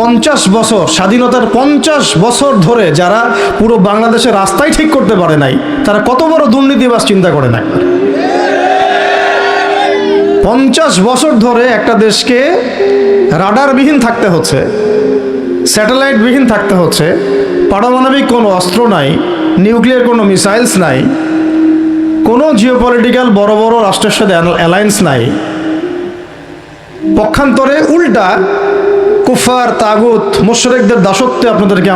50 বছর স্বাধীনতার 50 বছর ধরে যারা পুরো বাংলাদেশের রাস্তাই ঠিক করতে পারে নাই, তারা কত বড় দুর্নীতিবাজ চিন্তা করে নাই। 50 বছর ধরে একটা দেশকে রাডারবিহীন থাকতে হচ্ছে, স্যাটেলাইটবিহীন থাকতে হচ্ছে, পারমাণবিক কোনো অস্ত্র নাই, নিউক্লিয়ার কোনো মিসাইলস নাই, কোনো জিওপলিটিক্যাল বড় বড় রাষ্ট্রের সাথে অ্যালায়েন্স নাই। পক্ষান্তরে উল্টা কুফার, তাগুত, মুশরিকদের দাসত্বে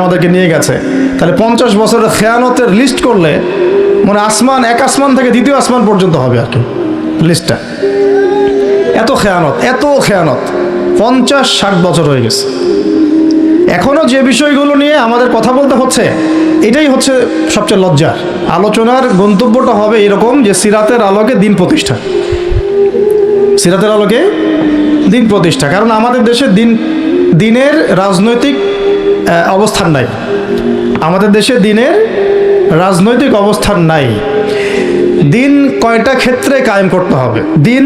আমাদেরকে নিয়ে গেছে। তাহলে 50 বছরের খেয়ানতের লিস্ট করলে মানে এক আসমান থেকে দ্বিতীয় আসমান পর্যন্ত হবে আর কি লিস্টটা। এত খেয়ানত 50-60 বছর হয়ে গেছে। এখনো যে বিষয়গুলো নিয়ে আমাদের কথা বলতে হচ্ছে, এটাই হচ্ছে সবচেয়ে লজ্জার। আলোচনার গন্তব্যটা হবে এরকম যে সিরাতের আলোকে দিন প্রতিষ্ঠা, সিরাতের আলোকে দিন প্রতিষ্ঠা। কারণ আমাদের দেশে দিনের রাজনৈতিক অবস্থান নাই, আমাদের দেশে দিনের রাজনৈতিক অবস্থান নাই। দিন কয়টা ক্ষেত্রে কায়েম করতে হবে, দিন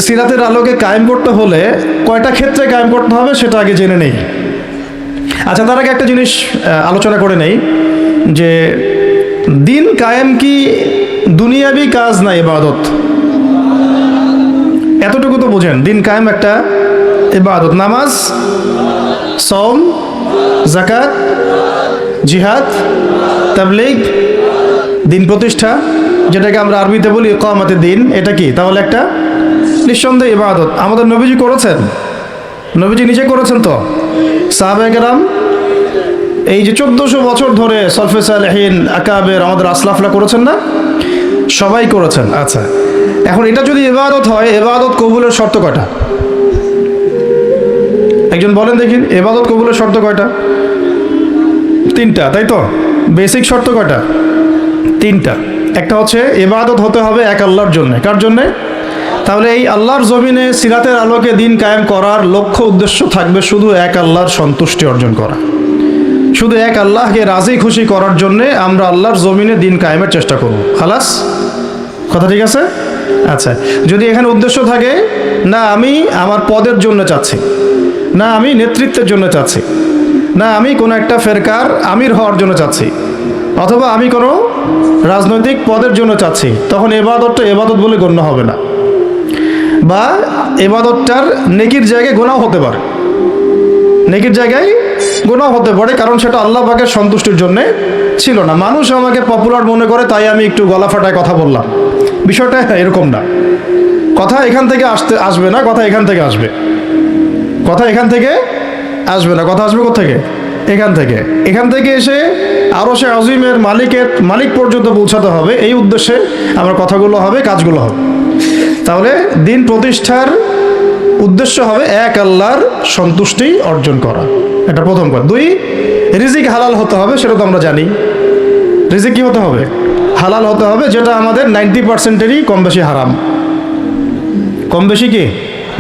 সিরাতের আলোকে কায়েম করতে হলে কয়টা ক্ষেত্রে কায়েম করতে হবে সেটা আগে জেনে নেই। আচ্ছা, তার আগে একটা জিনিস আলোচনা করে নেই যে দিন কায়েম কি দুনিয়াবি কাজ না ইবাদত? এতটুকু তো বোঝেন, দিন কায়েম একটা ইবাদত। নামাজ, সওম, যাকাত, জিহাদ, তাবলীগ, দিন প্রতিষ্ঠা, যেটাকে আমরা আরবিতে বলি ইকামাতে দিন, এটা কি তাহলে একটা নিঃসন্দেহে ইবাদত। আমাদের নবীজি করেছেন, নবীজি নিজে করেছেন তো, সাহাবায়ে কেরাম এই যে 1400 বছর ধরে সলফে সালেহিন, আকাবের, আমাদের আসলাফরা করেছেন না? সবাই করেছেন। আচ্ছা, এখন এটা যদি ইবাদত হয়, ইবাদত কবুলের শর্ত কয়টা? একজন বলেন দেখি, ইবাদত কবুলের শর্ত কয়টা? 3টা, তাই তো? বেসিক শর্ত কয়টা? 3টা। একটা হচ্ছে ইবাদত হতে হবে এক আল্লাহর জন্য। কার জন্যে? তাহলে এই আল্লাহর জমিনে সিরাতের আলোকে দিন কায়েম করার লক্ষ্য উদ্দেশ্য থাকবে শুধু এক আল্লাহর সন্তুষ্টি অর্জন করা, শুধু এক আল্লাহকে রাজি খুশি করার জন্যে আমরা আল্লাহর জমিনে দিন কায়েমের চেষ্টা করব। খালাস, কথা ঠিক আছে? আচ্ছা, যদি এখানে উদ্দেশ্য থাকে না আমি আমার পদের জন্য চাচ্ছি, না আমি নেতৃত্বের জন্য চাচ্ছি, না আমি কোনো একটা ফেরকার আমির হওয়ার জন্য চাচ্ছি, অথবা আমি কোনো রাজনৈতিক পদের জন্য চাচ্ছি, তখন ইবাদতটা ইবাদত বলে গণ্য হবে না, বা ইবাদতটার নেকির জায়গায় গুনাহ হতে পারে, নেকির জায়গায় গুনাহ হতে পারে, কারণ সেটা আল্লাহ পাকের সন্তুষ্টির জন্যে ছিল না। মানুষ আমাকে পপুলার মনে করে তাই আমি একটু গলা ফাটায় কথা বললাম, বিষয়টা এরকম না। কথা এখান থেকে আসবে না, কথা এখান থেকে আসবে, কথা এখান থেকে আসবে না, কথা আসবে কোত্থেকে? এখান থেকে। এখান থেকে এসে আরশে আজিমের মালিক পর্যন্ত পৌঁছাতে হবে, এই উদ্দেশ্যে আমার কথাগুলো হবে, কাজগুলো হবে। তাহলে দিন প্রতিষ্ঠার উদ্দেশ্য হবে এক আল্লাহর সন্তুষ্টি অর্জন করা, এটা প্রথম কথা। 2, রিজিক হালাল হতে হবে, সেটা তো আমরা জানি। রিজিক কি হতে হবে? হালাল হতে হবে, যেটা আমাদের 90%-এরই কম বেশি হারাম। কম বেশি কি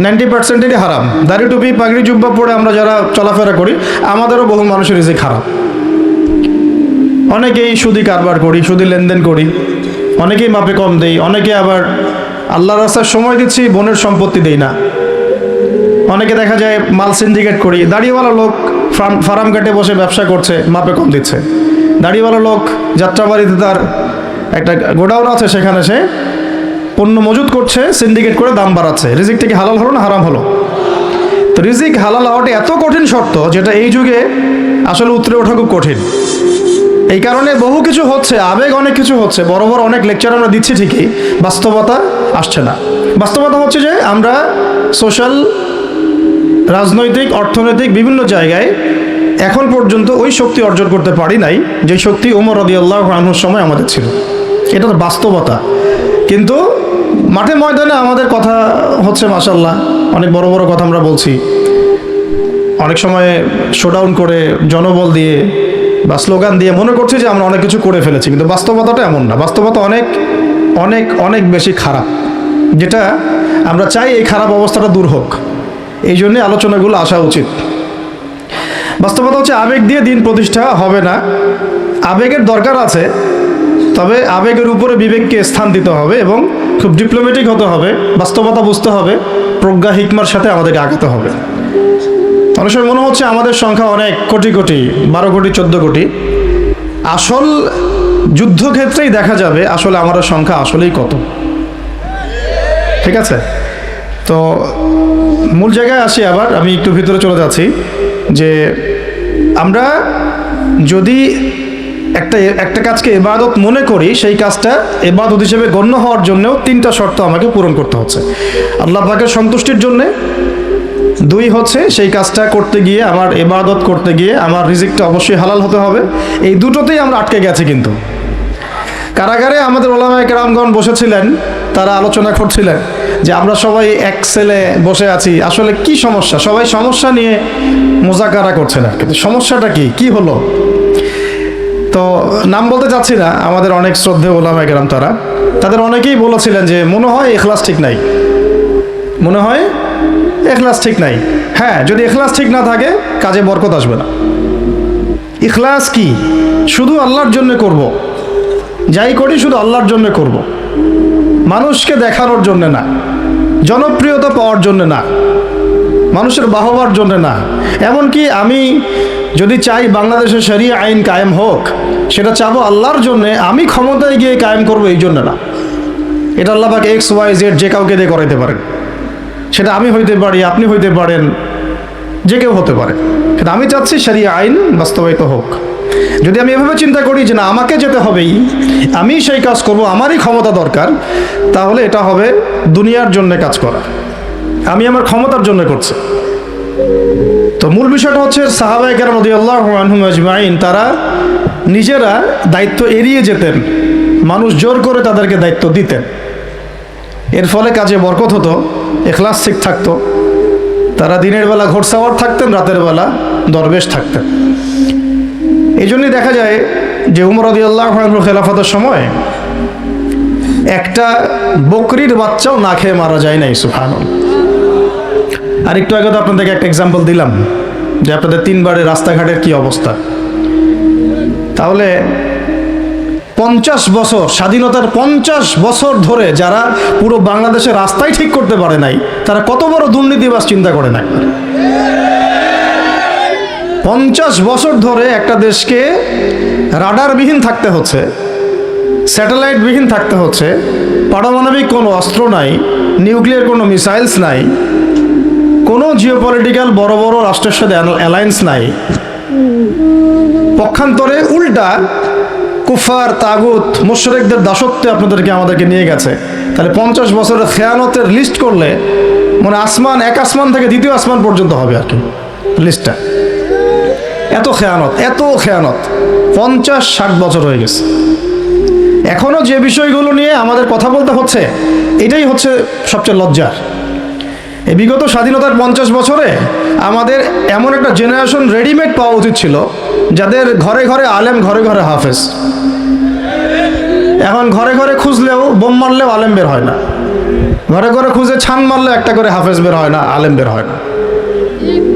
90%-এরই হারাম। দাড়ি টুপি পাগড়ি জুব্বা পরে আমরা যারা চলাফেরা করি, আমাদেরও বহু মানুষের রিজিক হারাম। অনেকেই সুদি কারবার করি, সুদি লেনদেন করি, অনেকেই মাপে কম দেই, অনেকে আবার আল্লাহর রাস্তায় সময় দিচ্ছি, বোনের সম্পত্তি দেই না। অনেকে দেখা যায় মাল সিন্ডিকেট করি, দাড়িওয়ালা লোক ফার্ম ঘাটে বসে ব্যবসা করছে, মাপে কম দিচ্ছে। দাড়িওয়ালা লোক যাত্রাবাড়িতে তার একটা গোডাউন আছে, সেখানে সে পণ্য মজুত করছে, সিন্ডিকেট করে দাম বাড়াচ্ছে। রিজিকটা কি হালাল হলো না হারাম হলো? তো রিজিক হালাল হওয়াটা এত কঠিন শর্ত, যেটা এই যুগে আসলে উতরে ওঠা খুব কঠিন। এই কারণে বহু কিছু হচ্ছে, আবেগ অনেক কিছু হচ্ছে, বড় বড় অনেক লেকচার আমরা দিচ্ছি ঠিকই, বাস্তবতা আসছে না। বাস্তবতা হচ্ছে যে আমরা সোশ্যাল, রাজনৈতিক, অর্থনৈতিক বিভিন্ন জায়গায় এখন পর্যন্ত ওই শক্তি অর্জন করতে পারি নাই যে শক্তি ওমর রাদিয়াল্লাহু আনহুর সময় আমাদের ছিল। এটা তো বাস্তবতা। কিন্তু মাঠে ময়দানে আমাদের কথা হচ্ছে মাশাআল্লাহ, অনেক বড় বড় কথা আমরা বলছি, অনেক সময় শোডাউন করে জনবল দিয়ে বা স্লোগান দিয়ে মনে করছি যে আমরা অনেক কিছু করে ফেলেছি, কিন্তু বাস্তবতাটা এমন না। বাস্তবতা অনেক অনেক অনেক বেশি খারাপ, যেটা আমরা চাই এই খারাপ অবস্থাটা দূর হোক, এই জন্যে আলোচনাগুলো আসা উচিত। বাস্তবতা হচ্ছে আবেগ দিয়ে দিন প্রতিষ্ঠা হবে না। আবেগের দরকার আছে, তবে আবেগের উপরে বিবেককে স্থান দিতে হবে এবং খুব ডিপ্লোম্যাটিক হতে হবে, বাস্তবতা বুঝতে হবে, প্রজ্ঞা হিকমার সাথে আমাদেরকে আগাতে হবে। অনেক সময় মনে হচ্ছে আমাদের সংখ্যা অনেক, কোটি কোটি, 12 কোটি 14 কোটি। আসল যুদ্ধক্ষেত্রেই দেখা যাবে আসলে আমাদের সংখ্যা আসলেই কত। ঠিক আছে, তো মূল জায়গায় আসি। আবার আমি একটু ভিতরে চলে যাচ্ছি যে আমরা যদি একটা কাজকে ইবাদত মনে করি, সেই কাজটা ইবাদত হিসেবে গণ্য হওয়ার জন্যও 3টা শর্ত আমাকে পূরণ করতে হচ্ছে। আল্লাহ পাকের সন্তুষ্টির জন্যে, 2 হচ্ছে সেই কাজটা করতে গিয়ে, আমার ইবাদত করতে গিয়ে আমার রিজিকটা অবশ্যই হালাল হতে হবে। এই দুটোতেই আমরা আটকে গেছি। কিন্তু কারাগারে আমাদের ওলামায়ে কেরামগণ বসেছিলেন, তারা আলোচনা করছিলেন যে আমরা সবাই এক সেলে বসে আছি, আসলে কি সমস্যা। সবাই সমস্যা নিয়ে মোজাকারা করছেন আর কি। সমস্যাটা কি হলো? তো নাম বলতে চাচ্ছি না, আমাদের অনেক শ্রদ্ধেয় ওলামায়ে কেরাম তাদের অনেকেই বলেছিলেন যে মনে হয় ইখলাস ঠিক নাই, মনে হয় ইখলাস ঠিক নাই। হ্যাঁ, যদি ইখলাস ঠিক না থাকে কাজে বরকত আসবে না। ইখলাস কি? শুধু আল্লাহর জন্য করব, যাই করি শুধু আল্লাহর জন্য করব, মানুষকে দেখানোর জন্য না, জনপ্রিয়তা পাওয়ার জন্য না, মানুষের বাহবার জন্য না। এমনকি আমি যদি চাই বাংলাদেশের শরিয়া আইন কায়েম হোক, সেটা চাবো আল্লাহর জন্যে, আমি ক্ষমতায় গিয়ে কায়েম করবো এই জন্য না। এটা আল্লাহ পাক XYZ যে কাউকে দিয়ে করাইতে পারেন। সেটা আমি হইতে পারি, আপনি হইতে পারেন, যে কেউ হতে পারে। কিন্তু আমি চাচ্ছি শরিয়া আইন বাস্তবায়িত হোক। যদি আমি এভাবে চিন্তা করি যে না, আমাকে যেতে হবেই, আমি সেই কাজ করব, আমারই ক্ষমতা দরকার, তাহলে এটা হবে দুনিয়ার জন্য কাজ করা, আমি আমার ক্ষমতার জন্য করছি। তো মূল বিষয়টা হচ্ছে সাহাবায়ে কেরাম রাদিয়াল্লাহু আনহুম আজমাইন তারা নিজেরা দায়িত্ব এড়িয়ে যেতেন, মানুষ জোর করে তাদেরকে দায়িত্ব দিতেন। এর ফলে কাজে বরকত হতো, ইখলাস ঠিক থাকতো। তারা দিনের বেলা ঘোড়সাওয়ার থাকতেন, রাতের বেলা দরবেশ থাকতেন। এই জন্যই দেখা যায় যে উমর রাদিয়াল্লাহু আনহুর খেলাফতের সময় একটা বকরির বাচ্চাও না খেয়ে মারা যায় নাই। সুবহানাল্লাহ। আর একটু আগে তো আপনাদেরকে একটা এক্সাম্পল দিলাম যে আপনাদের 3 বারের রাস্তাঘাটের কি অবস্থা। তাহলে 50 বছর, স্বাধীনতার 50 বছর ধরে যারা পুরো বাংলাদেশের রাস্তাই ঠিক করতে পারে নাই, তারা কত বড় দুর্নীতিবাজ চিন্তা করে নাই। 50 বছর ধরে একটা দেশকে রাডারবিহীন থাকতে হচ্ছে, স্যাটেলাইটবিহীন থাকতে হচ্ছে, পারমাণবিক কোনো অস্ত্র নাই, নিউক্লিয়ার কোনো মিসাইলস নাই, কোনো জিওপলিটিক্যাল বড় বড় রাষ্ট্রের সাথে অ্যালায়েন্স নাই। পক্ষান্তরে উল্টা কুফার, তাগুত, মুশরিকদের দাসত্বে আমাদেরকে নিয়ে গেছে। তাহলে 50 বছরের খেয়ানতের লিস্ট করলে মানে এক আসমান থেকে দ্বিতীয় আসমান পর্যন্ত হবে আর কি লিস্টটা। এত খেয়ানত 50-60 বছর হয়ে গেছে। এখনো যে বিষয়গুলো নিয়ে আমাদের কথা বলতে হচ্ছে, এটাই হচ্ছে সবচেয়ে লজ্জার। এই বিগত স্বাধীনতার 50 বছরে আমাদের এমন একটা জেনারেশন রেডিমেড পাওয়া উচিত ছিল, যাদের ঘরে ঘরে আলেম, ঘরে ঘরে হাফেজ। এখন ঘরে ঘরে খুঁজলেও, বোম মারলেও আলেম বের হয় না, ঘরে ঘরে খুঁজে ছান মারলে একটা করে হাফেজ বের হয় না, আলেম বের হয় না।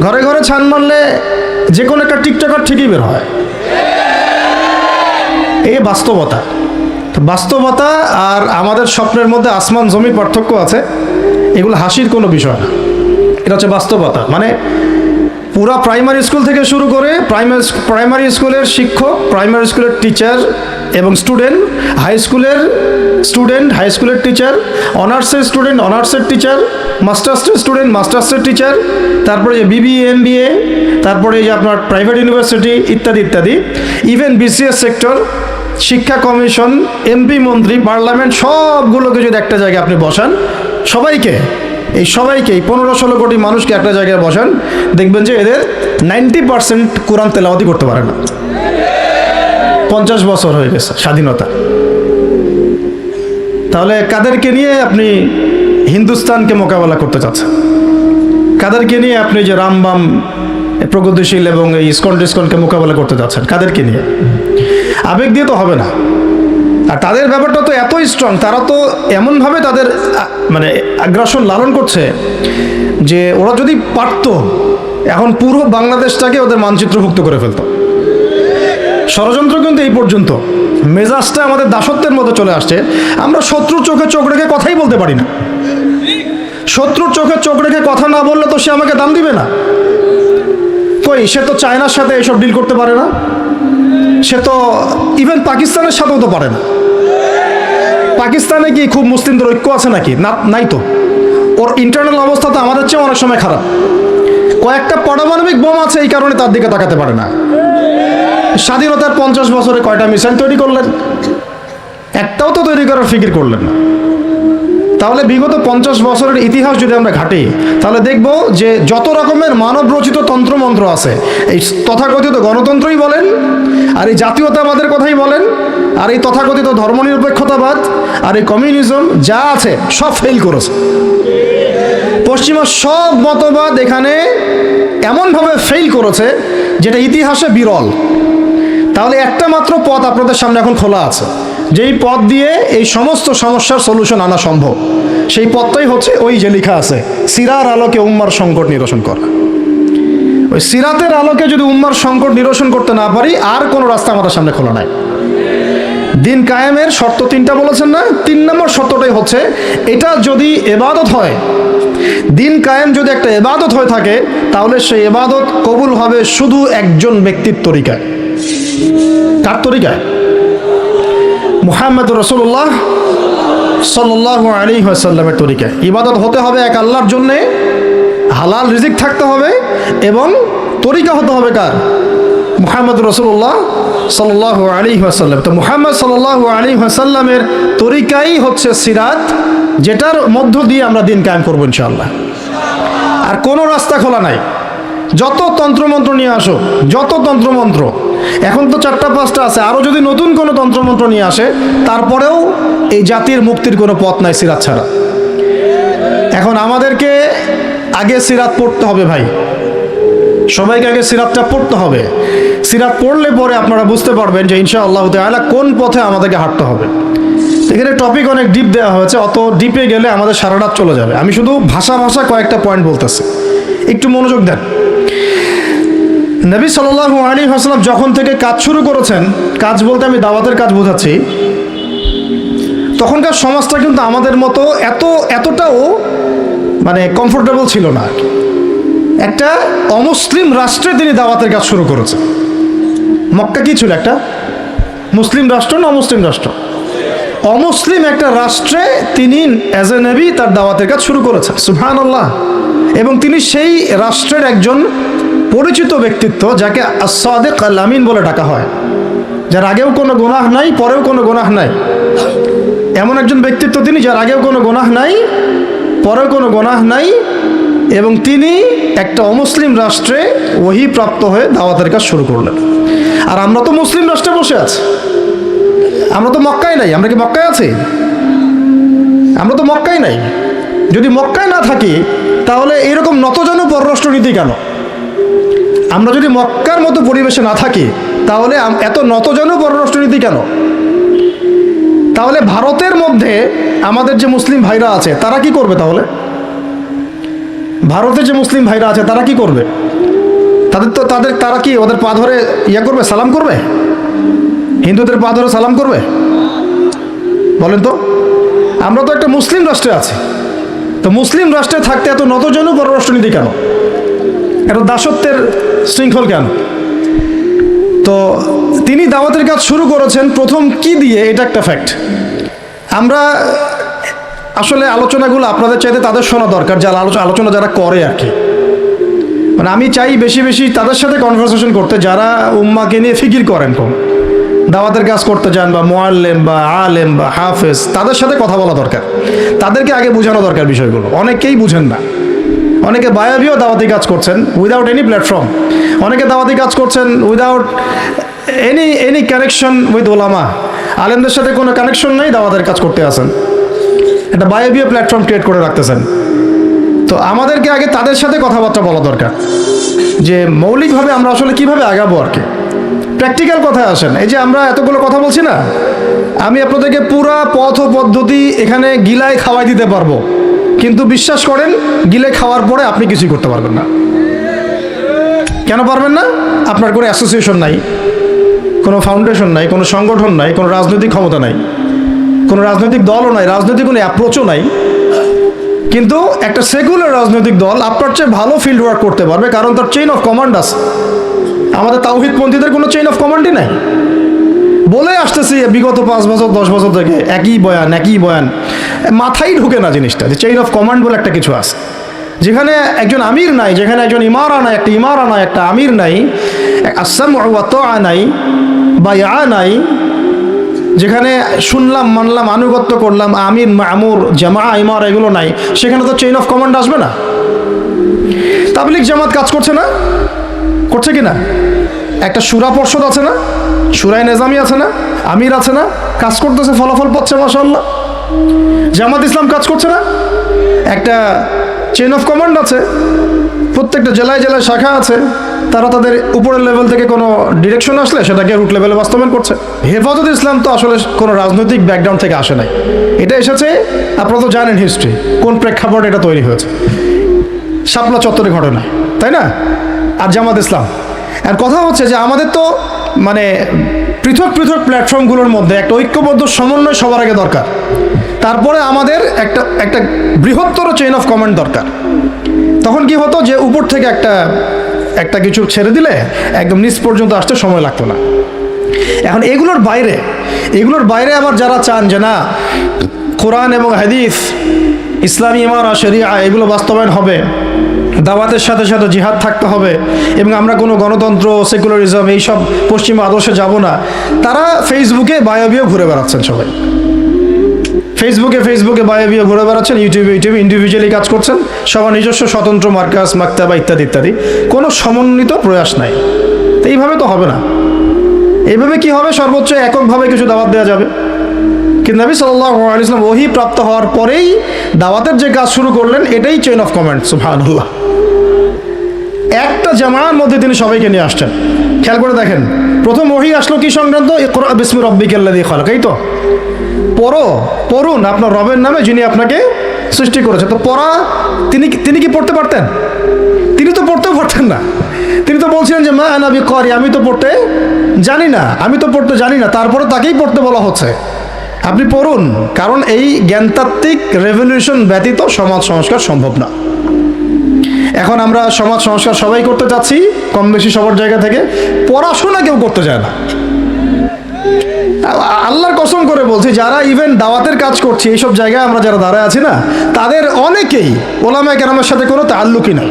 ঘরে ঘরে ছান মারলে যে কোনো একটা টিকটকার ঠিকই বের হয়। এই বাস্তবতা। বাস্তবতা আর আমাদের স্বপ্নের মধ্যে আসমান জমির পার্থক্য আছে। এগুলো হাসির কোনো বিষয় না, এটা হচ্ছে বাস্তবতা। মানে পুরা প্রাইমারি স্কুল থেকে শুরু করে প্রাইমারি স্কুলের শিক্ষক, প্রাইমারি স্কুলের টিচার এবং স্টুডেন্ট, হাই স্কুলের টিচার, অনার্সের স্টুডেন্ট, অনার্সের টিচার, মাস্টার্সের স্টুডেন্ট, মাস্টার্সের টিচার, তারপরে যে BBA MBA, তারপরে যে আপনার প্রাইভেট ইউনিভার্সিটি ইত্যাদি ইত্যাদি, ইভেন BCS সেক্টর, শিক্ষা কমিশন, MP মন্ত্রী, পার্লামেন্ট, সবগুলোকে যদি একটা জায়গায় আপনি বসান, সবাইকে এই 15-16 কোটি মানুষকে একটা জায়গায় বসান, দেখবেন যে এদের 90% কোরআন তেলাওয়াতি করতে পারে না। 50 বছর হয়ে গেছে স্বাধীনতা। তাহলে কাদেরকে নিয়ে আপনি হিন্দুস্তানকে মোকাবেলা করতে চাচ্ছেন? কাদেরকে নিয়ে আপনি যে রামবাম, প্রগতিশীল এবং এই ইসকনকে মোকাবেলা করতে যাচ্ছেন? কাদেরকে নিয়ে? আবেগ দিয়ে তো হবে না। আর তাদের ব্যাপারটা তো এতই স্ট্রং, তারা তো এমনভাবে তাদের মানে আগ্রাসন লালন করছে যে ওরা যদি পারত, এখন পুরো বাংলাদেশটাকে ওদের মানচিত্রভুক্ত করে ফেলত। ষড়যন্ত্র কিন্তু এই পর্যন্ত, মেজাজটা আমাদের দাসত্বের মধ্যে চলে আসছে। আমরা শত্রুর চোখে চোখ রেখে কথাই বলতে পারি না। শত্রুর চোখে চোখ রেখে কথা না বললে তো সে আমাকে দাম দিবে না। কই সে তো চায়নার সাথে এসব ডিল করতে পারে না, সে তো ইভেন পাকিস্তানের সাথেও তো পারে না। পাকিস্তানে কি খুব মুসলিমদের ঐক্য আছে নাকি? না, নাই তো। ওর ইন্টারনাল অবস্থা তো আমাদের চেয়ে অনেক সময় খারাপ। কয়েকটা পারমাণবিক বোম আছে, এই কারণে তার দিকে তাকাতে পারে না। স্বাধীনতার 50 বছরে কয়টা মিসাইল তৈরি করলেন? একটাও তো তৈরি করার ফিকির করলেন না। তাহলে বিগত 50 বছরের ইতিহাস যদি আমরা ঘাঁটি, তাহলে দেখব যে যত রকমের মানব রচিত তন্ত্রমন্ত্র আছে, এই তথাকথিত গণতন্ত্রই বলেন, আর এই জাতীয়তাবাদের কথাই বলেন, আর এই তথাকথিত ধর্মনিরপেক্ষতাবাদ, আর এই কমিউনিজম যা আছে সব ফেল করেছে। পশ্চিমা সব মতবাদ এখানে এমনভাবে ফেল করেছে যেটা ইতিহাসে বিরল। তাহলে একটা মাত্র পথ আপনাদের সামনে এখন খোলা আছে, যেই পথ দিয়ে এই সমস্ত সমস্যার সলিউশন আনা সম্ভব। সেই পথটাই হচ্ছে ওই যে লেখা আছে, সিরার আলোকে উম্মার সংকট নিরসন করা। ওই সিরাতের আলোকে যদি উম্মার সংকট নিরসন করতে না পারি, আর কোনো রাস্তা আমাদের সামনে খোলা নাই। দিন কায়েমের শর্ত 3টা বলেছেন না? 3 নম্বর শর্তটাই হচ্ছে এটা যদি ইবাদত হয়, দিন কায়েম যদি একটা ইবাদত হয়ে থাকে, তাহলে সেই ইবাদত কবুল হবে শুধু একজন ব্যক্তির তরিকায়। কার তরিকায়? মুহাম্মদ রাসূলুল্লাহ সাল্লাল্লাহু আলাইহি ওয়াসাল্লামের তরিকায়। ইবাদত হতে হবে এক আল্লাহর জন্যে, হালাল রিজিক থাকতে হবে, এবং তরিকা হতে হবে কার? মুহাম্মদ রাসূলুল্লাহ সাল্লাল্লাহু আলাইহি ওয়াসাল্লাম। তো মুহাম্মদ সাল্লাল্লাহু আলাইহি ওয়াসাল্লামের তরিকাই হচ্ছে সিরাত, যেটার মধ্য দিয়ে আমরা দিন কায়েম করব ইনশাআল্লাহ। আর কোনো রাস্তা খোলা নাই। যত তন্ত্রমন্ত্র নিয়ে আসো, যত তন্ত্রমন্ত্র, এখন তো 4টা-5টা আছে, আরও যদি নতুন কোনো তন্ত্রমন্ত্র নিয়ে আসে, তারপরেও এই জাতির মুক্তির কোনো পথ নাই সিরাত ছাড়া। এখন আমাদেরকে আগে সিরাত পড়তে হবে ভাই, সবাইকে আগে সিরাতটা পড়তে হবে। সিরাত পড়লে পরে আপনারা বুঝতে পারবেন যে ইনশাআল্লাহ তাআলা কোন পথে আমাদেরকে হাঁটতে হবে। এখানে টপিক অনেক ডিপ দেওয়া হয়েছে, অত ডিপে গেলে আমাদের সারা রাত চলে যাবে। আমি শুধু ভাষা কয়েকটা পয়েন্ট বলতেছি, একটু মনোযোগ দেন। নবী সাল্লাল্লাহু আলাইহি ওয়াসাল্লাম যখন থেকে কাজ শুরু করেছেন, কাজ বলতে আমি দাওয়াতের কাজ বোঝাচ্ছি, তখনকার সমাজটা কিন্তু আমাদের মতো এতটাও মানে কমফোর্টেবল ছিল না। একটা অমুসলিম রাষ্ট্রে তিনি দাওয়াতের কাজ শুরু করেছেন। মক্কা কি ছিল? একটা মুসলিম রাষ্ট্র না অমুসলিম রাষ্ট্র? অমুসলিম একটা রাষ্ট্রে তিনি অ্যাজ এ নবী তার দাওয়াতের কাজ শুরু করেছেন। সুবহানাল্লাহ। এবং তিনি সেই রাষ্ট্রের একজন পরিচিত ব্যক্তিত্ব, যাকে আস-সাদিক আল-আমিন বলে ডাকা হয়, যার আগেও কোনো গুনাহ নাই, পরেও কোনো গুনাহ নাই। এমন একজন ব্যক্তিত্ব তিনি, যার আগেও কোনো গুনাহ নাই, পরেও কোনো গুনাহ নাই, এবং তিনি একটা অমুসলিম রাষ্ট্রে ওহী প্রাপ্ত হয়ে দাওয়াতের কাজ শুরু করলেন। আর আমরা তো মুসলিম রাষ্ট্রে বসে আছি, আমরা তো মক্কায় নাই। আমরা কি মক্কায় আছি? আমরা তো মক্কায় নাই। যদি মক্কায় না থাকি, তাহলে এরকম নতজানু পররাষ্ট্রনীতি কেন? আমরা যদি মক্কার মতো পরিবেশে না থাকি, তাহলে এত নতজানু পররাষ্ট্রনীতি কেন? তাহলে ভারতের মধ্যে আমাদের যে মুসলিম ভাইরা আছে, তারা কি করবে? তাহলে ভারতে যে মুসলিম ভাইরা আছে, তারা কি করবে? তারা কি ওদের পা ধরে করবে, সালাম করবে? হিন্দুদের পা ধরে সালাম করবে? বলেন তো। আমরা তো একটা মুসলিম রাষ্ট্রে আছি, তো মুসলিম রাষ্ট্রে থাকতে এত নতজানু পররাষ্ট্রনীতি কেন? এত দাসত্বের শৃঙ্খল কেন? তো তিনি দাওয়াতের কাজ শুরু করেছেন প্রথম কি দিয়ে, এটা একটা ফ্যাক্ট। আমরা আসলে আলোচনাগুলো আপনাদের চাইতে তাদের শোনা দরকার, যারা আলোচনা যারা করে আর কি। মানে আমি চাই বেশি বেশি তাদের সাথে কনভারসেশন করতে, যারা উম্মাকে নিয়ে ফিকির করেন, কম দাওয়াতের কাজ করতে যান, বা মুআল্লিম বা আলেম বা হাফেজ, তাদের সাথে কথা বলা দরকার। তাদেরকে আগে বোঝানো দরকার বিষয়গুলো। অনেকেই বুঝেন না। অনেকে বায়াবিও দাওয়াতি কাজ করছেন উইদাউট এনি প্ল্যাটফর্ম। অনেকে দাওয়াতি কাজ করছেন উইদাউট এনি কানেকশন উইথ ওলামা। আলেমদের সাথে কোনো কানেকশন নেই, দাওয়াতের কাজ করতে আসেন, একটা বায়াবিও প্ল্যাটফর্ম ক্রিয়েট করে রাখতেছেন। তো আমাদেরকে আগে তাদের সাথে কথাবার্তা বলা দরকার, যে মৌলিকভাবে আমরা আসলে কিভাবে আগাবো আর কি। প্র্যাকটিক্যাল কথায় আসেন। এই যে আমরা এতগুলো কথা বলছি না, আমি আপনাদেরকে পুরা পথ ও পদ্ধতি এখানে গিলায় খাওয়াই দিতে পারবো, কিন্তু বিশ্বাস করেন গিলে খাওয়ার পরে আপনি কিছুই করতে পারবেন না। কেন পারবেন না? আপনার কোনো অ্যাসোসিয়েশন নাই, কোনো ফাউন্ডেশন নাই, কোনো সংগঠন নাই, কোনো রাজনৈতিক ক্ষমতা নাই, কোনো রাজনৈতিক দলও নাই, রাজনৈতিক কোনো অ্যাপ্রোচও নাই। কিন্তু একটা সেকুলার রাজনৈতিক দল আপনার চেয়ে ভালো ফিল্ড ওয়ার্ক করতে পারবে, কারণ তার চেইন অফ কমান্ড আছে। আমাদের তাওহীদপন্থীদের কোনো চেইন অফ কমান্ডই নাই। বলে আসতেছি বিগত 5 বছর 10 বছর থেকে একই বয়ান, মাথায় ঢুকে না জিনিসটা যে চেইন অফ কমান্ড বলে একটা কিছু আছে। যেখানে একজন আমির নাই, যেখানে একজন ইমারা নাই, একটা আমির নাই, আসসামউ ওয়া তাআ নাই, বায়আ নাই, যেখানে শুনলাম মানলাম আনুগত্য করলাম, আমির মামুর জামা ইমারা এগুলো নাই, সেখানে তো চেইন অফ কমান্ড আসবে না। তাবলীগ জামাত কাজ করছে না? করছে কি না? একটা শুরা পর্ষদ আছে না, শুরায়ে নিজামি আছে না, আমির আছে না, কাজ করতেছে, ফলাফল পাচ্ছে মাশাআল্লাহ। জামাত ইসলাম কাজ করছে না? একটা চেইন অফ কমান্ড আছে, প্রত্যেকটা জেলায় জেলায় শাখা আছে, তারা তাদের উপরের লেভেল থেকে কোনো ডিরেকশন আসলে সেটাকে রুট লেভেলে বাস্তবায়ন করছে। হেফাজত ইসলাম তো আসলে কোনো রাজনৈতিক ব্যাকগ্রাউন্ড থেকে আসে নাই, এটা এসেছে, আপনারা তো জানেন হিস্ট্রি, কোন প্রেক্ষাপটে এটা তৈরি হয়েছে, শাপলা চত্বরে ঘটনা, তাই না? আর জামাত ইসলাম, আর কথা হচ্ছে যে আমাদের তো মানে পৃথক পৃথক প্ল্যাটফর্মগুলোর মধ্যে একটা ঐক্যবদ্ধ সমন্বয় সবার আগে দরকার, তারপরে আমাদের একটা বৃহত্তর চেইন অফ কমান্ড দরকার। তখন কি হতো যে উপর থেকে একটা কিছু ছেড়ে দিলে একদম নিচ পর্যন্ত আসতে সময় লাগতো না। এখন এগুলোর বাইরে আবার যারা চান যে না, কোরআন এবং হাদিস, ইসলামী ইমারা, শরিয়া এগুলো বাস্তবায়ন হবে, দাওয়াতের সাথে সাথে জিহাদ থাকতে হবে, এবং আমরা কোনো গণতন্ত্র, সেকুলারিজম এইসব পশ্চিমা আদর্শে যাব না, তারা ফেসবুকে বায়োবিও ঘুরে বেড়াচ্ছেন। সবাই ফেসবুকে বায়োবিও ঘুরে বেড়াচ্ছেন, ইউটিউবে ইন্ডিভিজুয়ালি কাজ করছেন, সবার নিজস্ব স্বতন্ত্র মার্কাস, মাকতাবা ইত্যাদি, কোনো সমন্বিত প্রয়াস নাই। তো এইভাবে তো হবে না। এইভাবে কি হবে? সর্বোচ্চ এককভাবে কিছু দাওয়াত দেওয়া যাবে, কিন্তু নবী সাল্লাল্লাহু আলাইহি ওয়াসাল্লাম ওহী প্রাপ্ত হওয়ার পরেই দাওয়াতের যে কাজ শুরু করলেন, এটাই চেইন অফ কমান্ড। সুবহানাল্লাহ। একটা জামার মধ্যে তিনি সবাইকে নিয়ে আসছেন। খেয়াল করে দেখেন, প্রথম ওহী আসলো কি সংক্রান্ত? ইকরা বিসমি রাব্বিকাল্লাযী খালাক। এই তো পড়ুন আপনার রবের নামে যিনি আপনাকে সৃষ্টি করেছে। তো পড়া তিনি কি পড়তে পারতেন? তিনি তো পড়তেও পারতেন না। তিনি তো বলছিলেন যে মা আনা বিকারি, আমি তো পড়তে জানি না, তারপরে তাকেই পড়তে বলা হচ্ছে, আপনি পড়ুন। কারণ এই জ্ঞানতাত্ত্বিক রেভলিউশন ব্যতীত সমাজ সংস্কার সম্ভব না। এখন আমরা সমাজ সংস্কার সবাই করতে চাচ্ছি, কম বেশি সবার জায়গা থেকে, পড়াশোনা কেউ করতে চায় না। আল্লাহর কসম করে বলছি, যারা ইভেন দাওয়াতের কাজ করছি এইসব জায়গায় আমরা যারা দাঁড়ায় আছি না, তাদের অনেকেই ওলামায়ে কেরামের সাথে কোনো তাআল্লুকই নাই,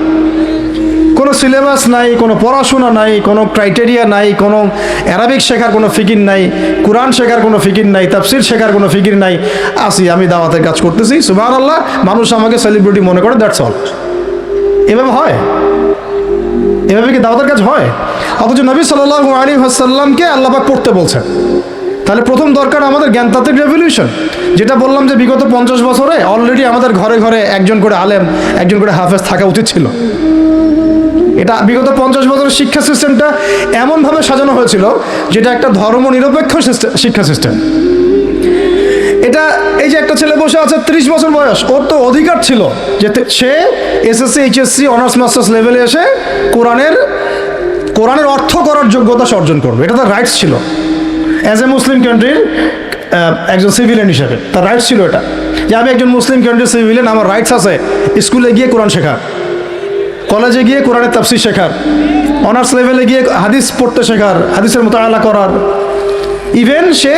কোনো সিলেবাস নাই, কোনো পড়াশোনা নাই, কোনো ক্রাইটেরিয়া নাই, কোনো অ্যারাবিক শেখার কোনো ফিকির নাই, কোরআন শেখার কোনো ফিকির নাই, তাফসির শেখার কোনো ফিকির নাই। আমি দাওয়াতের কাজ করতেছি, সুবহানাল্লাহ, মানুষ আমাকে সেলিব্রিটি মনে করে, দ্যাটস অল। এভাবে হয়? এভাবে কি দাওয়াতের কাজ হয়? অথচ নবী সাল্লাল্লাহু আলাইহি ওয়াসাল্লামকে আল্লাহ পাক পড়তে বলছেন। তাহলে প্রথম দরকার আমাদের জ্ঞানতাত্ত্বিক রেভলিউশন, যেটা বললাম যে বিগত 50 বছরে অলরেডি আমাদের ঘরে ঘরে একজন করে আলেম, একজন করে হাফেজ থাকা উচিত ছিল। এটা বিগত 50 বছরের শিক্ষা সিস্টেমটা এমনভাবে সাজানো হয়েছিল যেটা একটা ধর্ম নিরপেক্ষ শিক্ষা সিস্টেম। এটা এই যে একটা ছেলে বসে আছে 30 বছর বয়স, ওর তো অধিকার ছিল যে সে এসএসসি, এইচএসসি, অনার্স মাস্টার্স লেভেলে এসে কোরআনের অর্থ করার যোগ্যতা অর্জন করবে। এটা তার রাইটস ছিল অ্যাজ এ মুসলিম কান্ট্রির একজন সিভিলিয়ান হিসেবে। তার রাইটস ছিল এটা, যে আমি একজন মুসলিম কান্ট্রির সিভিলিয়ান, আমার রাইটস আছে স্কুলে গিয়ে কোরআন শেখার, কলেজে গিয়ে কোরআনের তাফসীর শেখার, অনার্স লেভেলে গিয়ে হাদিস পড়তে শেখার, হাদিসের মুতাআলা করার, ইভেন সে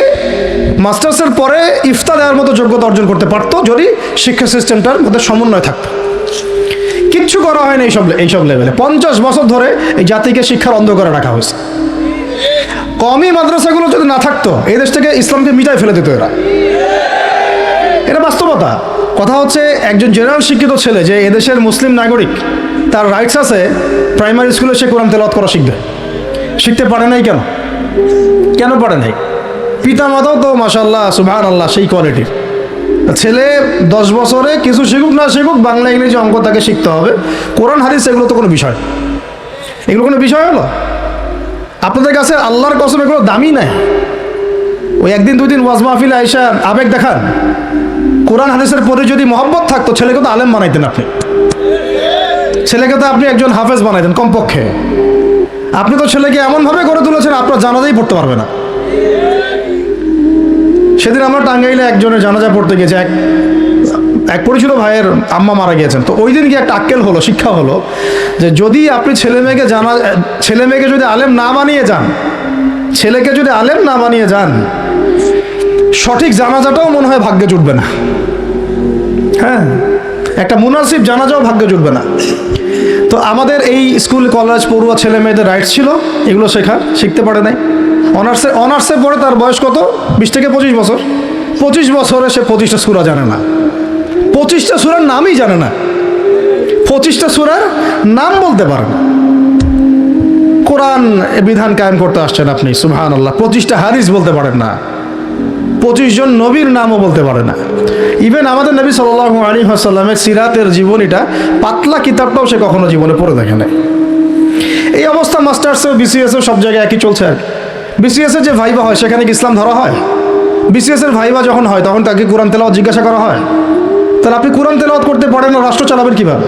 মাস্টার্সের পরে ইফতা দেওয়ার মতো যোগ্যতা অর্জন করতে পারতো যদি শিক্ষা সিস্টেমটার মধ্যে সমন্বয় থাকতো। কিচ্ছু করা হয় না এইসব লেভেলে। 50 বছর ধরে এই জাতিকে শিক্ষার অন্ধকারে রাখা হয়েছে। কওমি মাদ্রাসাগুলো যদি না থাকতো, এই দেশ থেকে ইসলামকে মিটাই ফেলে দিত এরা। এটা বাস্তবতা। কথা হচ্ছে, একজন জেনারেল শিক্ষিত ছেলে যে এদেশের মুসলিম নাগরিক, তার রাইটস আছে প্রাইমারি স্কুলে সে কোরআন তেলাওয়াত করা শিখতে পারে নাই। কেন পারে নাই? পিতা মাতাও তো মাশাআল্লাহ সুবহানাল্লাহ সেই কোয়ালিটির। ছেলে 10 বছরে কিছু শিখুক না শিখুক, বাংলা ইংরেজি অঙ্ক তাকে শিখতে হবে। কোরআন হাদিস এগুলো তো কোনো বিষয়, এগুলো কোনো বিষয় হলো? আপনাদের কাছে আল্লাহর কসম এগুলো দামি নাই। ওই একদিন দুদিন ওয়াজ মাহফিলে আইসা আবেগ দেখান। কোরআন হাদিসের পরে যদি মহব্বত থাকতো, ছেলেকে তো আলেম বানাইতেন আপনি, ছেলেকে তো আপনি একজন হাফেজ বানাইতেন কমপক্ষে। আপনি তো ছেলেকে এমনভাবে গড়ে তুলেছেন আপনার জানাজাই পড়তে পারবে না। সেদিন আমরা টাঙ্গাইলে একজনের জানাজা পড়তে গেছি, এক এক পরিচিত ভাইয়ের আম্মা মারা গিয়েছেন, তো ওই দিন কি একটা আক্কেল হলো, শিক্ষা হলো যে যদি আপনি ছেলে মেয়েকে যদি আলেম না বানিয়ে যান, ছেলেকে যদি আলেম না বানিয়ে যান, সঠিক জানাজাটাও মনে হয় ভাগ্যে জুটবে না। হ্যাঁ, একটা মুনাসিব জানাজাও ভাগ্যে জুটবে না। তো আমাদের এই স্কুল কলেজ পড়ুয়া ছেলে মেয়েদের রাইটস ছিল এগুলো শিখতে পারে নাই। অনার্সে পড়ে তার বয়স কত, 20 থেকে 25 বছর। 25 বছরে সে 25টা সূরা জানে না, 25টা সূরার নামই জানে না, 25টা সূরার নাম বলতে পারে না। কোরআন বিধান কায়েম করতে আসছেন আপনি, সুবহানাল্লাহ, 25টা হাদিস বলতে পারেন না, 25 জন নবীর নামও বলতে পারে না। ইভেন আমাদের নবী সাল্লাল্লাহু আলাইহি ওয়াসাল্লামের সিরাতের জীবনীটা পাতলা কিতাবটাও সে কখনো জীবনে পড়ে দেখে নাই। এই অবস্থা মাস্টার্সেও বিসিএসেও সব জায়গায় একই চলছে আর কি। বিসিএসের যে ভাইবা হয় সেখানে কি ইসলাম ধরা হয়? বিসিএসের ভাইবা যখন হয় তখন তাকে কোরআন তেলাওয়াত জিজ্ঞাসা করা হয়? তাহলে আপনি কোরআন তেলাওয়াত করতে পারেন না, রাষ্ট্র চালাবেন কিভাবে?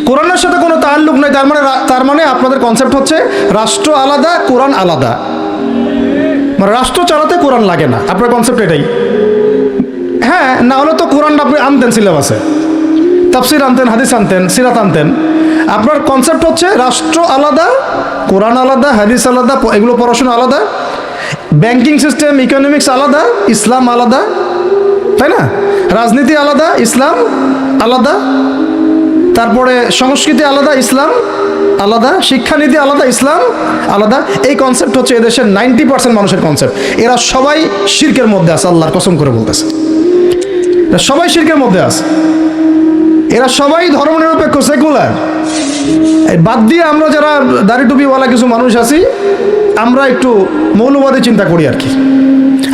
কোরআনের সাথে কোনো তাআল্লুক নেই, তার মানে আপনাদের কনসেপ্ট হচ্ছে রাষ্ট্র আলাদা, কোরআন আলাদা, মানে রাষ্ট্র চালাতে কোরআন লাগে না, আপনার কনসেপ্ট এটাই। হ্যাঁ, না হলে তো কোরআনটা আপনি আনতেন সিলেবাসে, তাফসির আনতেন, হাদিস আনতেন, সিরাত আনতেন। আপনার কনসেপ্ট হচ্ছে রাষ্ট্র আলাদা, কোরআন আলাদা, হাদিস আলাদা, এগুলো পড়াশোনা আলাদা, ব্যাংকিং সিস্টেম, ইকোনমিক্স আলাদা, ইসলাম আলাদা, তাই না? রাজনীতি আলাদা, ইসলাম আলাদা, তারপরে সংস্কৃতি আলাদা, ইসলাম আলাদা, শিক্ষানীতি আলাদা, ইসলাম আলাদা। এই কনসেপ্ট হচ্ছে এদেশের 90% মানুষের কনসেপ্ট। এরা সবাই শিরকের মধ্যে আছে, আল্লাহর কসম করে বলতেছে, এরা সবাই শিরকের মধ্যে আছে। এরা সবাই ধর্মনিরপেক্ষ, সেকুলার। বাদ দিয়ে আমরা যারা দাড়ি টুপিওয়ালা কিছু মানুষ আছি, আমরা একটু মৌলবাদী চিন্তা করি আর কি।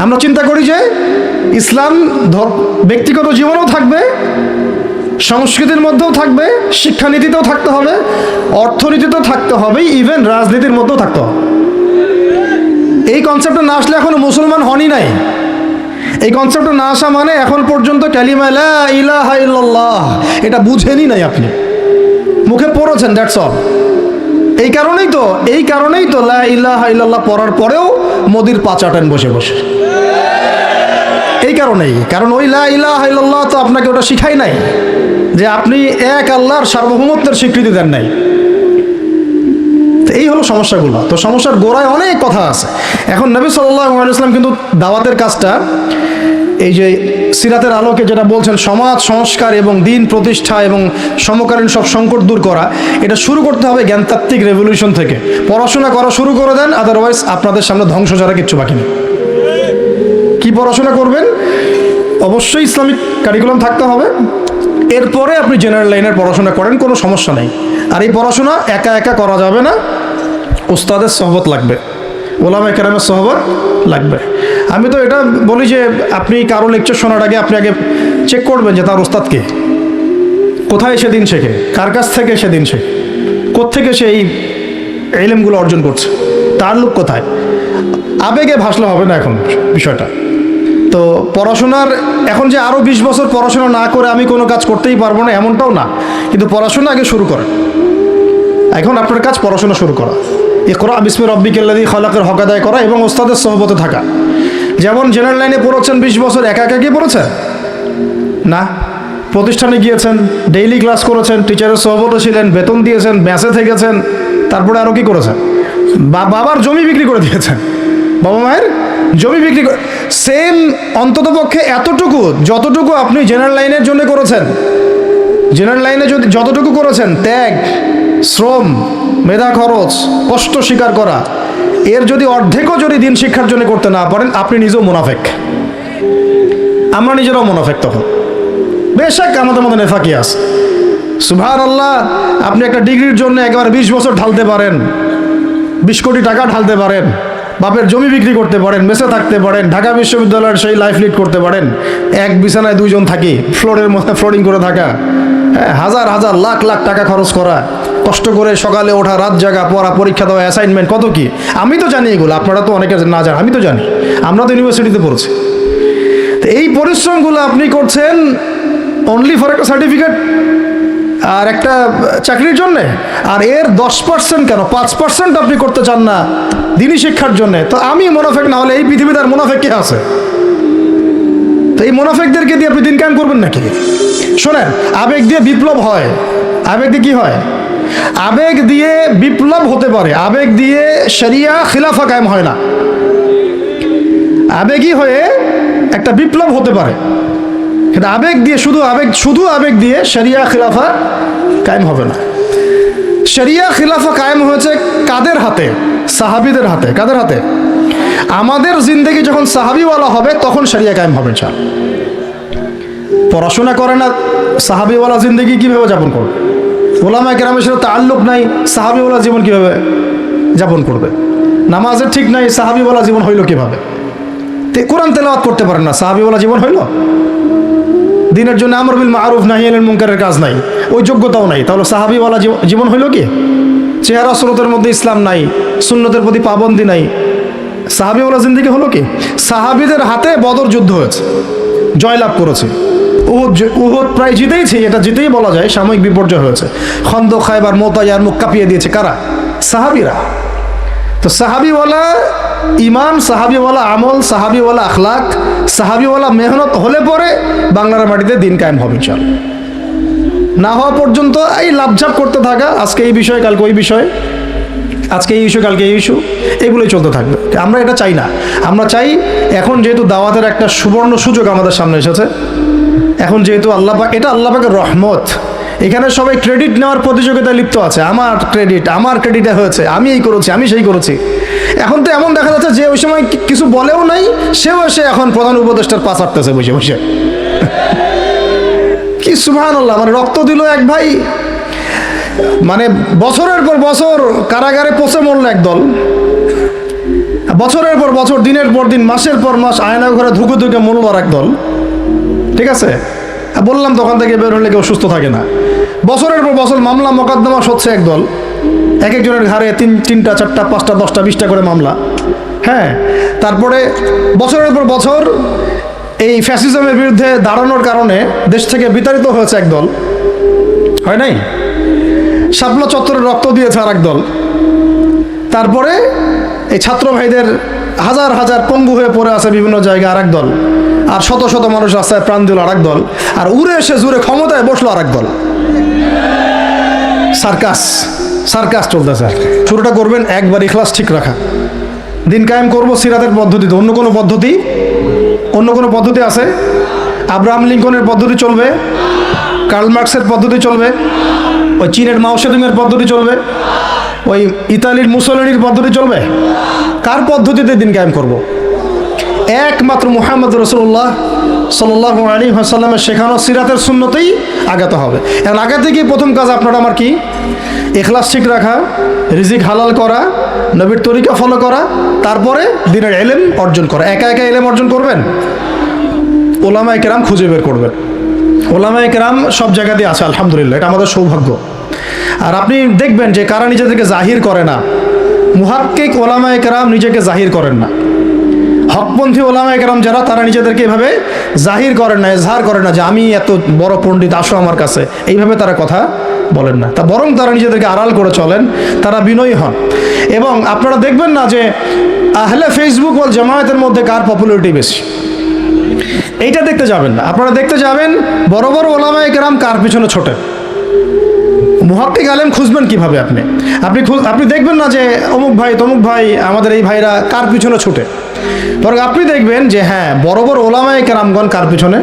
আমরা চিন্তা করি যে ইসলাম ব্যক্তিগত জীবনেও থাকবে, সংস্কৃতির মধ্যেও থাকবে, শিক্ষানীতিতেও থাকতে হবে, অর্থনীতিতেও থাকতে হবে, ইভেন রাজনীতির মধ্যেও থাকতে হবে। এই কনসেপ্টে না আসলে এখনো মুসলমান হনই নাই। এই কনসেপ্টে না আসা মানে এখন পর্যন্ত কালিমা লা ইলাহা ইল্লাল্লাহ এটা বুঝেনই নাই, আপনি মুখে পড়েছেন, দ্যাটস অল। এই কারণেই তো লা ইলাহা ইল্লাল্লাহ পড়ার পরেও মোদির পা চাটেন বসে বসে। এই কারণেই, কারণ ওই লা ইলাহা ইল্লাল্লাহ তো আপনাকে ওটা শিখাই নাই, যে আপনি এক আল্লাহর সার্বভৌমত্বের স্বীকৃতি দেন নাই। এই হলো সমস্যাগুলো। তো সমস্যার গোড়ায় অনেক কথা আছে। এখন নবী সাল্লাল্লাহু আলাইহি ওয়াসাল্লাম কিন্তু দাওয়াতের কাজটা, এই যে সিরাতের আলোকে যেটা বলছেন, সমাজ সংস্কার এবং দিন প্রতিষ্ঠা এবং সমকালীন সব সংকট দূর করা, এটা শুরু করতে হবে জ্ঞানতাত্ত্বিক রেভলিউশন থেকে। পড়াশোনা করা শুরু করে দেন, আদারওয়াইজ আপনাদের সামনে ধ্বংস ছাড়া কিচ্ছু বাকি নেই। কি পড়াশোনা করবেন? অবশ্যই ইসলামিক কারিকুলাম থাকতে হবে। এরপরে আপনি জেনারেল লাইনের পড়াশোনা করেন, কোনো সমস্যা নেই। আর এই পড়াশোনা একা একা করা যাবে না, উস্তাদের সহবত লাগবে, ওলামা কেরামের সহবত লাগবে। আমি তো এটা বলি যে আপনি কারো লেকচার শোনার আগে আপনি আগে চেক করবেন যে তার ওস্তাদকে, কোথায় সেদিন শেখে, কার কাছ থেকে সেদিন শেখে, কোত্থেকে সে এই ইলমগুলো অর্জন করছে, তার লোক কোথায়। আবেগে ভাসলে হবে না এখন বিষয়টা। তো পড়াশোনার এখন যে আরও 20 বছর পড়াশোনা না করে আমি কোনো কাজ করতেই পারবো না এমনটাও না, কিন্তু পড়াশোনা আগে শুরু করেন। এখন আপনার কাজ পড়াশোনা শুরু করা, ইকরা বিসমি রাব্বিকাল্লাযী খালাকের হক আদায় করা এবং ওস্তাদের সহবতে থাকা। যেমন জেনারেল লাইনে পড়েছেন 20 বছর, একা একা কি পড়েছেন না, প্রতিষ্ঠানে গিয়েছেন, ডেইলি ক্লাস করেছেন, টিচারের সহবতে ছিলেন, বেতন দিয়েছেন, ব্যাসে থেকেছেন, তারপরে আরও কি করেছেন, বাবার জমি বিক্রি করে দিয়েছেন, বাবা মায়ের জমি বিক্রি করে, সেম অন্ততপক্ষে এতটুকু যতটুকু আপনি জেনারেল লাইনের জন্য করেছেন, জেনারেল লাইনে যদি যতটুকু করেছেন, ত্যাগ, শ্রম, মেধা খরচ, কষ্ট স্বীকার করা, এর যদি অর্ধেকও যদি দিন শিক্ষার জন্য করতে না পারেন, আপনি নিজেও মুনাফেক। আমরা নিজেরাও মুনাফেক তখন। বেশক আমাদের মধ্যে নেফাকি আছে, সুবহানাল্লাহ। আপনি একটা ডিগ্রির জন্য একবার 20 বছর ঢালতে পারেন, 20 কোটি টাকা ঢালতে পারেন, বাপের জমি বিক্রি করতে পারেন, মেসে থাকতে পারেন, ঢাকা বিশ্ববিদ্যালয়ের সেই লাইফ লিড করতে পারেন, এক বিছানায় 2 জন থাকি, ফ্লোরের মধ্যে ফ্লোরিং করে থাকা, হ্যাঁ, হাজার হাজার লাখ লাখ টাকা খরচ করা, কষ্ট করে সকালে ওঠা, রাত জাগা, পড়া, পরীক্ষা দেওয়া, অ্যাসাইনমেন্ট, কত কি। আমি তো জানি এগুলো, আপনারা তো অনেকে না জানেন, আমি তো জানি, আমরা তো ইউনিভার্সিটিতে পড়ছি। তো এই পরিশ্রমগুলো আপনি করছেন অনলি ফর একটা সার্টিফিকেট আর একটা চাকরির জন্যে, আর এর 10% কেন 5% আপনি করতে চান না দিনী শিক্ষার জন্যে। তো আমি মুনাফেক না হলে এই পৃথিবীতে আর মুনাফেক কে আছে? তো এই মুনাফিকদেরকে দিয়ে আপনি দিন কায়েম করবেন নাকি? শোনেন, আবেগ দিয়ে বিপ্লব হয়। আবেগ দিয়ে কি হয়? আবেগ দিয়ে বিপ্লব হতে পারে, আবেগ দিয়ে শরিয়া খিলাফা কায়েম হয় না। আবেগী হয়ে একটা বিপ্লব হতে পারে, কিন্তু আবেগ দিয়ে শুধু আবেগ দিয়ে শরিয়া খিলাফা কায়েম হবে না। শরিয়া খিলাফা কায়েম হয়েছে কাদের হাতে? সাহাবীদের হাতে। কাদের হাতে? আমাদের জিন্দেগি যখন সাহাবীওয়ালা হবে তখন শরিয়া কায়েম হবে। পড়াশোনা করে না, সাহাবীওয়ালা জিন্দেগি কিভাবে যাপন করবে? ওলামায়ে কেরামের সাথে তাআল্লুক নাই, সাহাবীওয়ালা জীবন কিভাবে যাপন করবে? নামাজের ঠিক নাই, সাহাবীওয়ালা জীবন হইল কিভাবে? কোরআন তেলাওয়াত করতে পারেন না, সাহাবীওয়ালা জীবন হইল? দিনের জন্য আমর বিল মারুফ নাহি আনিল মুনকারের কাজ নাই, ওই যোগ্যতাও নাই, তাহলে সাহাবীওয়ালা জীবন হইল কি? চেহারা সুরতের মধ্যে ইসলাম নাই, সুন্নতের প্রতি পাবন্দি নাই, সাহাবীওয়ালা জিন্দেগি হলো কি? সাহাবীদের হাতে বদর যুদ্ধ হয়েছে, জয়লাভ করেছে। উহুদ প্রায় জিতেইছে, এটা জিতেই বলা যায়, সাময়িক বিপর্যয় হয়েছে। খন্দক, খায়বার, মুতায়ার মুখ কাঁপিয়ে দিয়েছে কারা? সাহাবীরা। তো সাহাবীওয়ালা ইমান, সাহাবীওয়ালা আমল, সাহাবীওয়ালা আখলাক, সাহাবীওয়ালা মেহনত হলে পরে বাংলার মাটিতে দিন কায়েম হবে। ইনশাআল্লাহ না হওয়া পর্যন্ত এই লাভঝাপ করতে থাকা, আজকে এই বিষয় কালকে ওই বিষয়, আজকে এই ইস্যু কালকে এই ইস্যু, এগুলোই চলতে থাকবে। আমরা এটা চাই না। আমরা চাই এখন যেহেতু দাওয়াতের একটা সুবর্ণ সুযোগ আমাদের সামনে এসেছে, এখন যেহেতু আল্লাহ পাক, এটা আল্লাহ পাকের রহমত, এখানে সবাই ক্রেডিট নেওয়ার প্রতিযোগিতায় লিপ্ত আছে। আমার ক্রেডিটে হয়েছে, আমি এই করেছি, আমি সেই করেছি। এখন তো এমন দেখা যাচ্ছে যে ওই সময় কিছু বলেও নাই, সেও এসে এখন প্রধান উপদেষ্টার পা চাটতেছে বসে বসে। কি সুবহানাল্লাহ! মানে রক্ত দিল এক ভাই, মানে বছরের পর বছর কারাগারে পচে মরল একদল, বছরের পর বছর, দিনের পর দিন, মাসের পর মাস আয়না ঘরে ধুকে ধুকে মরল আর একদল। ঠিক আছে, বললাম দোকান থেকে বের হলে কেউ সুস্থ থাকে না। বছরের পর বছর মামলা মোকদ্দমা হচ্ছে একদল, এক একজনের ঘাড়ে তিনটা, চারটা, পাঁচটা, 10টা, 20টা করে মামলা। হ্যাঁ, তারপরে বছরের পর বছর এই ফ্যাসিজমের বিরুদ্ধে দাঁড়ানোর কারণে দেশ থেকে বিতাড়িত হয়েছে একদল, হয় নাই? শাপলা চত্বরে রক্ত দিয়েছে আর একদল। তারপরে এই ছাত্র ভাইদের হাজার হাজার পঙ্গু হয়ে পড়ে আছে বিভিন্ন জায়গায় আর একদল, আর শত শত মানুষ রাস্তায় প্রাণ দিল আর একদল, আর উড়ে এসে জুড়ে ক্ষমতায় বসলো আর একদল। সার্কাস চলতেছে। শুরুটা করবেন একবার ইখলাস ঠিক রাখা, দিন কায়েম করবো সিরাতের পদ্ধতিতে। অন্য কোনো পদ্ধতি আছে? আব্রাহাম লিঙ্কনের পদ্ধতি চলবে? কার্ল মার্কসের পদ্ধতি চলবে? ওই চীনের মাও সেতুংয়ের পদ্ধতি চলবে? ওই ইতালির মুসোলিনির পদ্ধতি চলবে? কার পদ্ধতিতে দিন কায়েম করব? একমাত্র মুহাম্মদ রাসূলুল্লাহ সাল্লাল্লাহু আলাইহি ওয়াসাল্লামের শেখানো সিরাতের সুন্নতেই আগাতে হবে। এখন আগাতে গিয়ে প্রথম কাজ আপনারা আমার কি? ইখলাস ঠিক রাখা, রিজিক হালাল করা, নবীর তরিকা ফলো করা, তারপরে দ্বীনের ইলম অর্জন করা। একা একা ইলম অর্জন করবেন? ওলামায়ে কেরাম খুঁজে বের করবেন। ওলামায়ে কেরাম সব জায়গাতেই আছে, আলহামদুলিল্লাহ, এটা আমাদের সৌভাগ্য। আর আপনি দেখবেন যে কারা নিজেদেরকে জাহির করে না, মুহাক্কিক ওলামায়ে কেরাম নিজেকে জাহির করেন না। হকপন্থী ওলামায়ে কেরাম যারা, তারা নিজেদেরকে এভাবে জাহির করেন না, এজহার করেন না যে আমি এত বড় পণ্ডিত, আসো আমার কাছে, এইভাবে তারা কথা বলেন না। তা বরং তারা নিজেদেরকে আড়াল করে চলেন, তারা বিনয়ী হন। এবং আপনারা দেখবেন না যে আহলে ফেসবুক ওয়াল জামায়াতের মধ্যে কার পপুলারিটি বেশি, এইটা দেখতে যাবেন না। আপনারা দেখতে যাবেন বড় বড় ওলামায়ে কেরাম কার পিছনে ছোটে। মুহাক্কিক আলেম খুঁজবেন কিভাবে? আপনি দেখবেন না যে অমুক ভাই তমুক ভাই, আমাদের এই ভাইরা কার পিছনে ছোটে। বরং আপনি দেখবেন যে হ্যাঁ, বড় বড় ওলামায়ে কেরামগণ কার পিছনে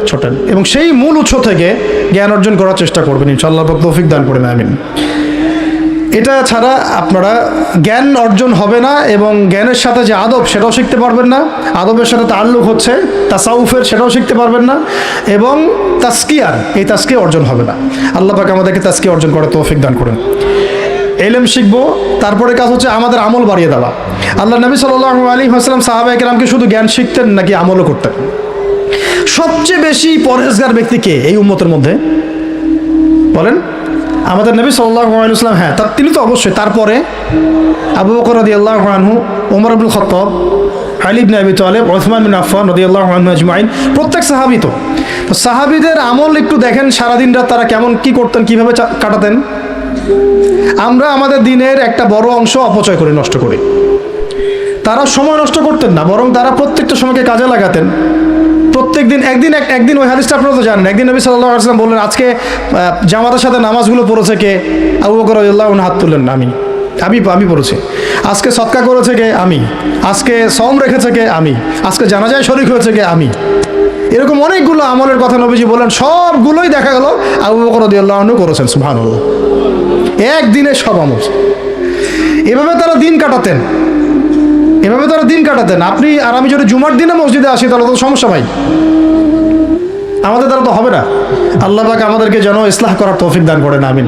ছোটেন, এবং সেই মূল উৎস থেকে জ্ঞান অর্জন করার চেষ্টা করবেন। ইনশাআল্লাহ তৌফিক দান করেন, আমিন। এটা ছাড়া আপনারা জ্ঞান অর্জন হবে না, এবং জ্ঞানের সাথে যে আদব সেটাও শিখতে পারবেন না, আদবের সাথে তাআল্লুক হচ্ছে তাসাউফের, সেটাও শিখতে পারবেন না, এবং এই তাজকিয়া অর্জন হবে না। আল্লাহ পাক আমাদেরকে তাজকিয়া অর্জন করে তৌফিক দান করেন। ইলম শিখবো, তারপরে কাজ হচ্ছে আমাদের আমল বাড়িয়ে দেওয়া। আল্লাহ নবী সাল্লাল্লাহু আলাইহি ওয়াসাল্লাম সাহাবায়ে কেরামকে শুধু জ্ঞান শিখতেন নাকি আমলও করতেন? সবচেয়ে বেশি পরহেজগার ব্যক্তি কে এই উম্মতের মধ্যে বলেন? আমাদের নবী সাল্লাল্লাহু আলাইহি ওয়াসাল্লাম। হ্যাঁ, তিনি তো অবশ্যই। তারপরে আবু বকর রাদিয়াল্লাহু আনহু, ওমর ইবনুল খাত্তাব, আলী ইবনে আবি তালেব, উসমান বিন আফফান রাদিয়াল্লাহু আনহু আজমাইন, প্রত্যেক সাহাবী। তো সাহাবীদের আমল একটু দেখেন, সারাদিন রাত তারা কেমন কি করতেন, কিভাবে কাটাতেন। আমরা আমাদের দিনের একটা বড় অংশ অপচয় করে নষ্ট করি। তারা সময় নষ্ট করতেন না, বরং তারা প্রত্যেকটা সময়কে কাজে লাগাতেন। প্রত্যেক দিন একদিন ওই হাদিসটা আপনারা তো জানেন, একদিন নবী সাল্লাল্লাহু আলাইহি ওয়াসাল্লাম বললেন, আজকে জামাতের সাথে নামাজগুলো পড়েছে কে? আবু বকর রাদিয়াল্লাহু আনহু হাত তুললেন, আমি পড়েছি। আজকে সদকা করেছে কে? আমি। আজকে সওম রেখেছে কে? আমি। আজকে জানাজায় শরীক হয়েছে কে? আমি। এরকম অনেকগুলো আমলের কথা নবীজি বলেন, সবগুলোই দেখা গেল আবু বকর রাদিয়াল্লাহু আনহু করেছেন। সুবহানাল্লাহ, একদিনে সব আমল। এভাবে তারা দিন কাটাতেন, আপনি আর আমি যদি জুমার দিনে মসজিদে আসি তাহলে তো সমস্যা ভাই, আমাদের দ্বারা তো হবে না। আল্লাহ পাক আমাদেরকে যেন ইসলাহ করার তৌফিক দান করেন, আমিন।